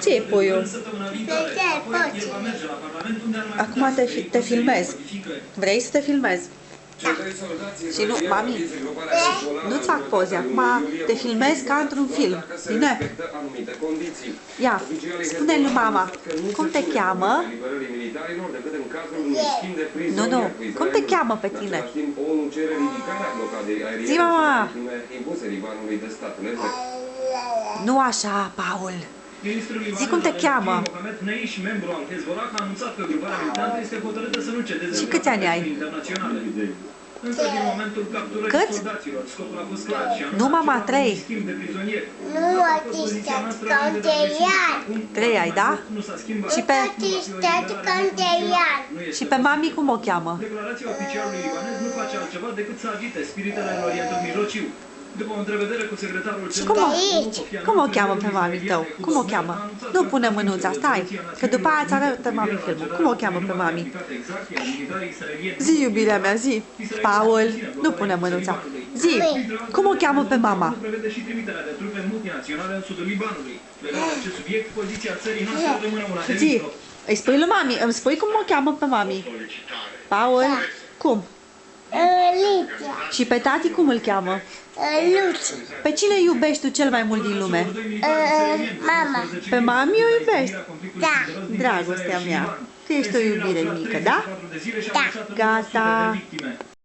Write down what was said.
Ce e puiul? Acum te filmez. Vrei să te filmez? Da. Și nu, mami, nu-ți fac poze. Acum te filmez ca într-un film. Bine? Ia, spune lui mama, cum te cheamă? Nu, cum te cheamă pe tine? Zi, mama! Nu așa, Paul. Zi cum te cheamă. Și câți ani ai? Câți? Nu, mama, 3. Nu, atâția canterian. 3 ai, da? Și pe... Și pe mami cum o cheamă? Declarația oficialului libanez nu face altceva decât să agite spiritele în Orientul Mijlociu. După o întrevedere cu secretarul și cum o cheamă pe mami tău? Cum o cheamă? Nu pune mânuța, stai, că după aia îți arătă mami filmul. Cum o cheamă pe mami? Zi, iubirea mea, zi. Paul, nu pune mânuța. Zi, cum o cheamă pe mama? Zi, îi spui lui mami, îmi spui cum o cheamă pe mami? Paul, cum? Licia. Și pe tati cum îl cheamă? Luci. Pe cine iubești tu cel mai mult din lume? Mama. Pe mami o iubești? Da. Dragostea mea, tu ești o iubire mică, da? Da. Gata.